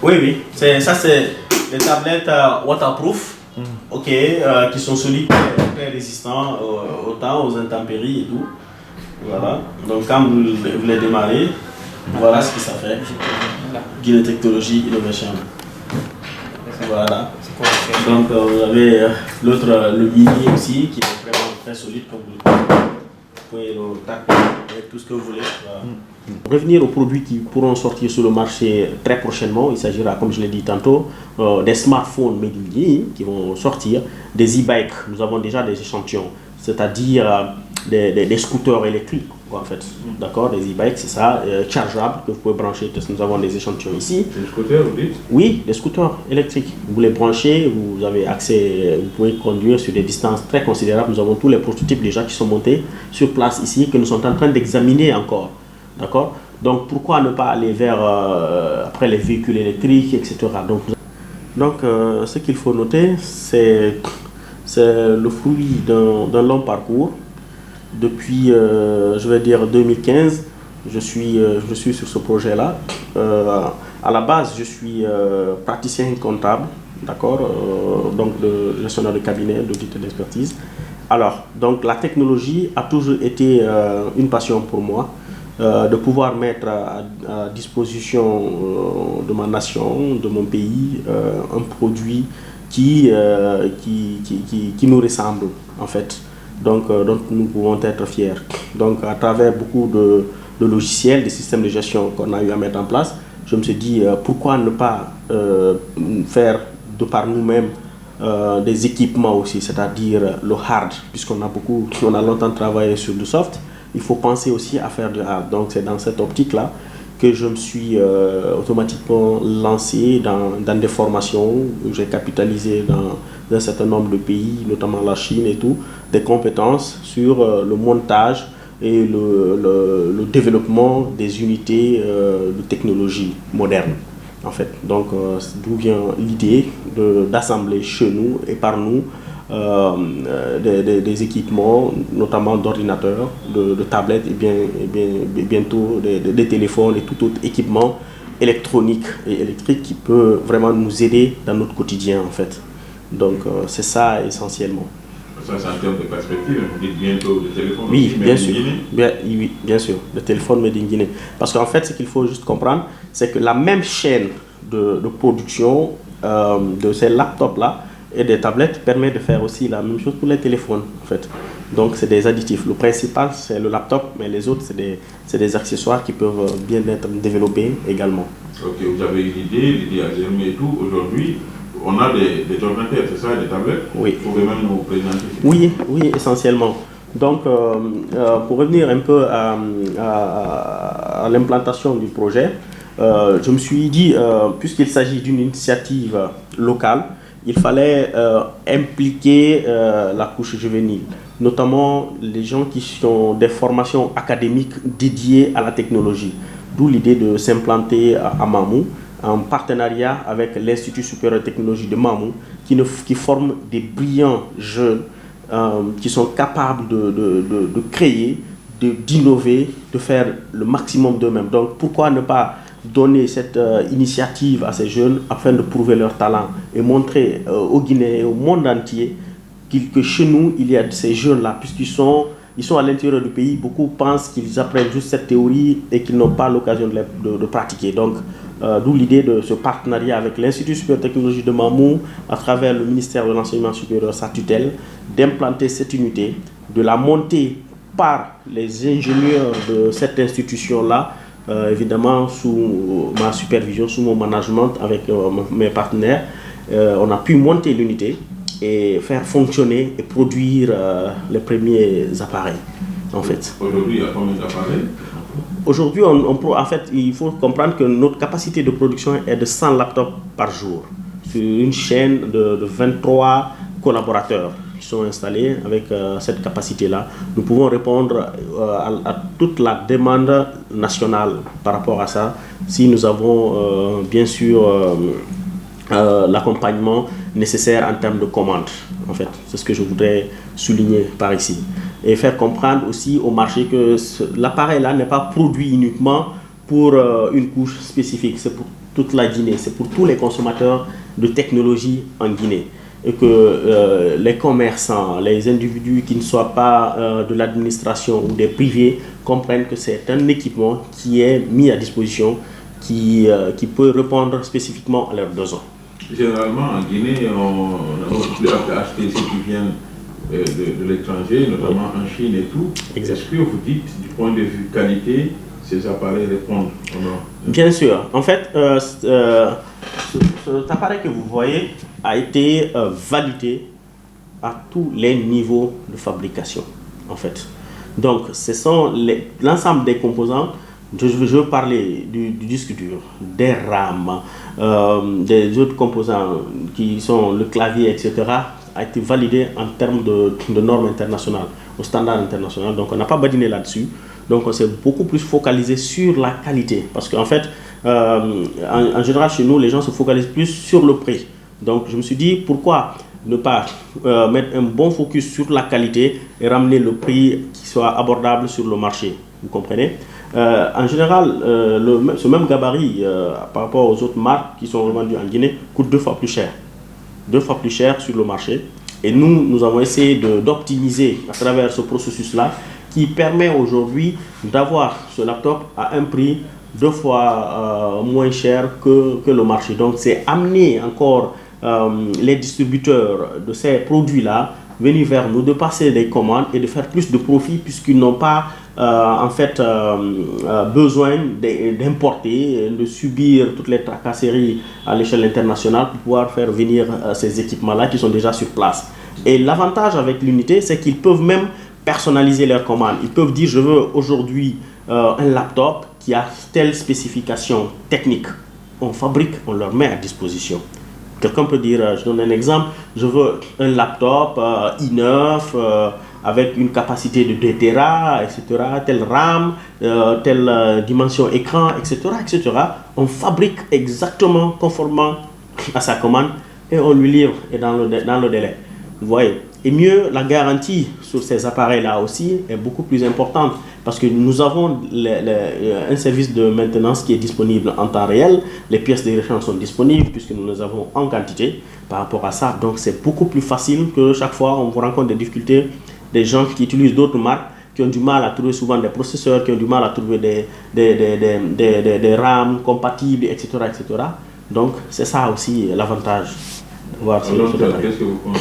Oui, oui. Ça, c'est des tablettes waterproof, qui sont solides, très résistants au temps, aux intempéries et tout. Voilà. Donc, quand vous les démarrez, voilà ce que ça fait. Guinée Technologie Innovation. Voilà. Donc, vous avez l'autre, le mini aussi, qui est vraiment très solide, comme vous pouvez le taper avec tout ce que vous voulez. Voilà. Revenir aux produits qui pourront sortir sur le marché très prochainement, il s'agira, comme je l'ai dit tantôt, des smartphones made in Guinée qui vont sortir, des e-bikes, nous avons déjà des échantillons, c'est-à-dire des scooters électriques, en fait, d'accord, des e-bikes, c'est ça, chargeables, que vous pouvez brancher, nous avons des échantillons ici. Des scooters, vous dites? Oui, des scooters électriques, vous les branchez, vous avez accès, vous pouvez conduire sur des distances très considérables, nous avons tous les prototypes déjà qui sont montés sur place ici, que nous sommes en train d'examiner encore. D'accord. Donc, pourquoi ne pas aller vers après les véhicules électriques, etc. Donc ce qu'il faut noter, c'est le fruit d'un long parcours. Depuis, je vais dire, 2015, je suis sur ce projet-là. À la base, je suis praticien comptable, d'accord, donc de gestionnaire de cabinet, d'auditeur d'expertise. Alors, donc la technologie a toujours été une passion pour moi. De pouvoir mettre à disposition de ma nation, de mon pays, un produit qui nous ressemble en fait, donc nous pouvons être fiers. Donc à travers beaucoup de logiciels, des systèmes de gestion qu'on a eu à mettre en place, je me suis dit pourquoi ne pas faire de par nous-mêmes des équipements aussi, c'est-à-dire le hard, puisqu'on a longtemps travaillé sur du soft. Il faut penser aussi à faire du hard. Donc c'est dans cette optique-là que je me suis automatiquement lancé dans des formations où j'ai capitalisé dans un certain nombre de pays, notamment la Chine et tout, des compétences sur le montage et le développement des unités de technologie moderne. En fait. Donc d'où vient l'idée d'assembler chez nous et par nous des équipements, notamment d'ordinateurs, de tablettes et bientôt des téléphones et tout autre équipement électronique et électrique qui peut vraiment nous aider dans notre quotidien en fait. Donc c'est ça essentiellement. Ça c'est en termes de perspective, vous dites bientôt le téléphone. Oui, bien sûr. Oui, bien sûr, le téléphone made in Guinée. Parce qu'en fait, ce qu'il faut juste comprendre, c'est que la même chaîne de production de ces laptops-là et des tablettes permet de faire aussi la même chose pour les téléphones en fait. Donc c'est des additifs. Le principal c'est le laptop, mais les autres c'est des accessoires qui peuvent bien être développés également. Ok, vous avez une l'idée a germé et tout. Aujourd'hui, on a des ordinateurs, c'est ça, des tablettes. Oui. Vous pouvez même nous présenter. Oui, essentiellement. Donc pour revenir un peu à l'implantation du projet, je me suis dit, puisqu'il s'agit d'une initiative locale, il fallait impliquer la couche juvénile, notamment les gens qui ont des formations académiques dédiées à la technologie. D'où l'idée de s'implanter à Mamou, en partenariat avec l'Institut supérieur de technologie de Mamou, qui forme des brillants jeunes qui sont capables de créer, d'innover, de faire le maximum d'eux-mêmes. Donc pourquoi ne pas donner cette initiative à ces jeunes afin de prouver leur talent et montrer aux Guinéens et au monde entier que chez nous, il y a ces jeunes-là, puisqu'ils sont à l'intérieur du pays. Beaucoup pensent qu'ils apprennent juste cette théorie et qu'ils n'ont pas l'occasion de pratiquer. Donc, d'où l'idée de ce partenariat avec l'Institut supérieur de technologie de Mamou, à travers le ministère de l'enseignement supérieur, sa tutelle, d'implanter cette unité, de la monter par les ingénieurs de cette institution-là, évidemment sous ma supervision, sous mon management avec mes partenaires. On a pu monter l'unité et faire fonctionner et produire les premiers appareils en fait. Aujourd'hui, il y a combien d'appareils? Aujourd'hui, en fait, il faut comprendre que notre capacité de production est de 100 laptops par jour sur une chaîne de 23 collaborateurs qui sont installés avec cette capacité-là. Nous pouvons répondre à toute la demande nationale par rapport à ça si nous avons bien sûr l'accompagnement nécessaire en termes de commandes. En fait, c'est ce que je voudrais souligner par ici. Et faire comprendre aussi au marché que l'appareil-là n'est pas produit uniquement pour une couche spécifique. C'est pour toute la Guinée, c'est pour tous les consommateurs de technologie en Guinée. Et que les commerçants, les individus qui ne soient pas de l'administration ou des privés comprennent que c'est un équipement qui est mis à disposition, qui peut répondre spécifiquement à leurs besoins. Généralement, en Guinée, on a plus à acheter ceux qui viennent de l'étranger, notamment en Chine et tout. Est-ce que vous dites, du point de vue qualité, ces appareils répondent ou non? Bien sûr. En fait, cet appareil que vous voyez a été validé à tous les niveaux de fabrication, en fait. Donc, ce sont l'ensemble des composants. Je veux parler du disque dur, des RAM, des autres composants qui sont le clavier, etc., a été validé en termes de normes internationales, au standard international. Donc, on n'a pas badiné là-dessus. Donc, on s'est beaucoup plus focalisé sur la qualité. Parce qu'en fait, en général, chez nous, les gens se focalisent plus sur le prix. Donc, je me suis dit, pourquoi ne pas mettre un bon focus sur la qualité et ramener le prix qui soit abordable sur le marché. Vous comprenez? En général, ce même gabarit, par rapport aux autres marques qui sont revendues en Guinée, coûte 2 fois plus cher. 2 fois plus cher sur le marché. Et nous avons essayé d'optimiser à travers ce processus-là qui permet aujourd'hui d'avoir ce laptop à un prix 2 fois moins cher que le marché. Donc, c'est amener encore les distributeurs de ces produits-là venir vers nous, de passer des commandes et de faire plus de profit puisqu'ils n'ont pas en fait besoin d'importer, de subir toutes les tracasseries à l'échelle internationale pour pouvoir faire venir ces équipements-là qui sont déjà sur place. Et l'avantage avec l'unité, c'est qu'ils peuvent même personnaliser leurs commandes. Ils peuvent dire, je veux aujourd'hui un laptop qui a telle spécification technique. On fabrique, on leur met à disposition. Quelqu'un peut dire, je donne un exemple, je veux un laptop i9 avec une capacité de 2 Tera, etc., telle RAM, telle dimension écran, etc., etc. On fabrique exactement conformément à sa commande et on lui livre et dans le délai. Vous voyez. Et mieux, la garantie sur ces appareils-là aussi est beaucoup plus importante parce que nous avons un service de maintenance qui est disponible en temps réel. Les pièces de rechange sont disponibles puisque nous les avons en quantité par rapport à ça. Donc, c'est beaucoup plus facile que chaque fois on rencontre des difficultés des gens qui utilisent d'autres marques qui ont du mal à trouver souvent des processeurs, qui ont du mal à trouver des RAM compatibles, etc., etc. Donc, c'est ça aussi l'avantage. Alors, qu'est-ce que vous comptez?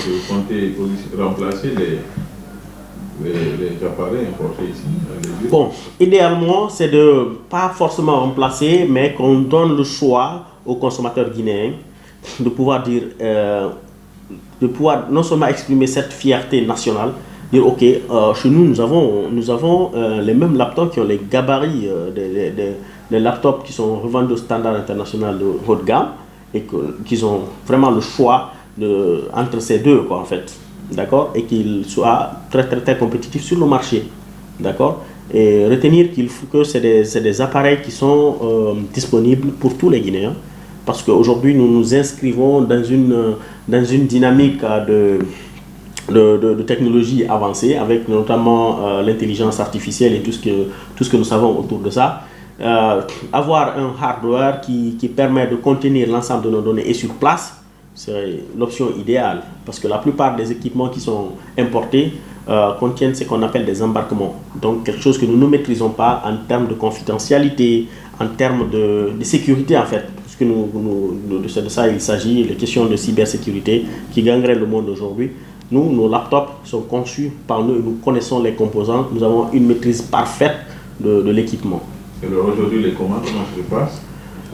Vous comptez remplacer les appareils importés ici? Bon, idéalement, c'est de pas forcément remplacer, mais qu'on donne le choix aux consommateurs guinéens de pouvoir dire, de pouvoir non seulement exprimer cette fierté nationale, dire ok, chez nous, nous avons les mêmes laptops qui ont les gabarits des laptops qui sont revendus au standard international de haut de gamme, et qu'ils ont vraiment le choix entre ces deux, quoi, en fait, d'accord, et qu'ils soient très, très, très compétitifs sur le marché, d'accord, et retenir que c'est des appareils qui sont disponibles pour tous les Guinéens, parce qu'aujourd'hui, nous nous inscrivons dans une dynamique de technologie avancée, avec notamment l'intelligence artificielle et tout ce que nous savons autour de ça. Avoir un hardware qui permet de contenir l'ensemble de nos données et sur place, c'est l'option idéale parce que la plupart des équipements qui sont importés contiennent ce qu'on appelle des embarquements. Donc quelque chose que nous ne maîtrisons pas en termes de confidentialité, en termes de sécurité en fait, puisque de ça il s'agit, les questions de cybersécurité qui gangrènent le monde aujourd'hui. Nous, nos laptops sont conçus par nous, nous connaissons les composants, nous avons une maîtrise parfaite de l'équipement. Alors aujourd'hui, les commandes, comment ça se passe?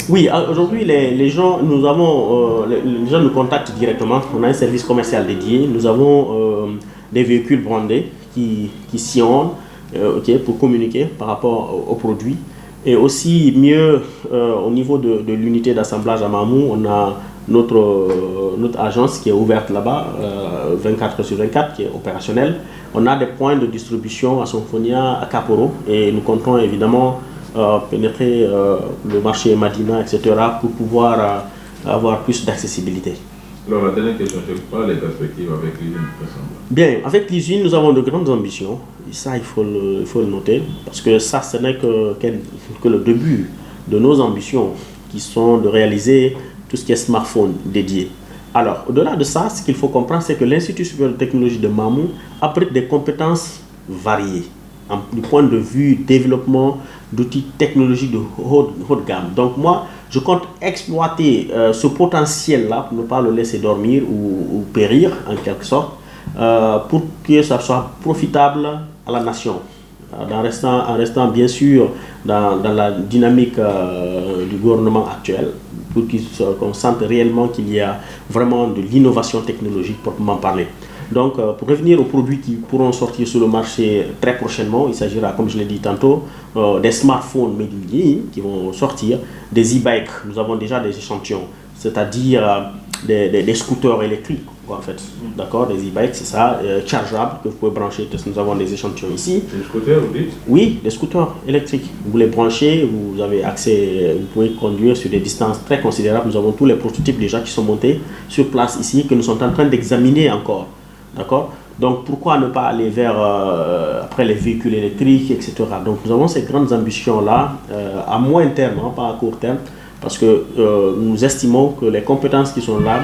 Oui, aujourd'hui, les gens nous contactent directement. On a un service commercial dédié. Nous avons des véhicules brandés qui sillonnent pour communiquer par rapport aux produits. Et aussi, mieux, au niveau de l'unité d'assemblage à Mamou, on a notre agence qui est ouverte là-bas, 24/24, qui est opérationnelle. On a des points de distribution à Sonfonia, à Caporo, et nous comptons évidemment pénétrer le marché Madina, etc., pour pouvoir avoir plus d'accessibilité. Alors, la dernière question, c'est quoi les perspectives avec l'usine? Bien, avec l'usine, nous avons de grandes ambitions, et ça, il faut le noter, parce que ça, ce n'est que le début de nos ambitions qui sont de réaliser tout ce qui est smartphone dédié. Alors, au-delà de ça, ce qu'il faut comprendre, c'est que l'Institut supérieur de technologie de Mamou abrite des compétences variées du point de vue développement d'outils technologiques de haute gamme. Donc moi, je compte exploiter ce potentiel-là pour ne pas le laisser dormir ou périr en quelque sorte, pour que ça soit profitable à la nation, en restant bien sûr dans la dynamique du gouvernement actuel, pour qu'on sente réellement qu'il y a vraiment de l'innovation technologique proprement parler. Donc, pour revenir aux produits qui pourront sortir sur le marché très prochainement, il s'agira, comme je l'ai dit tantôt, des smartphones made in Guinée qui vont sortir, des e-bikes, nous avons déjà des échantillons, c'est-à-dire des scooters électriques, en fait. D'accord, des e-bikes, c'est ça, chargeables que vous pouvez brancher. Nous avons des échantillons ici. Des scooters, vous dites? Oui, des scooters électriques. Vous les branchez, vous avez accès, vous pouvez conduire sur des distances très considérables. Nous avons tous les prototypes déjà qui sont montés sur place ici, que nous sommes en train d'examiner encore. D'accord? Donc pourquoi ne pas aller vers après les véhicules électriques, etc. Donc nous avons ces grandes ambitions-là à moyen terme, hein, pas à court terme, parce que nous estimons que les compétences qui sont là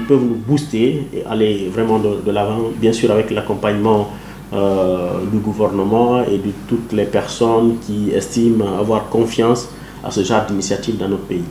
peuvent nous booster et aller vraiment de l'avant, bien sûr avec l'accompagnement du gouvernement et de toutes les personnes qui estiment avoir confiance à ce genre d'initiative dans notre pays.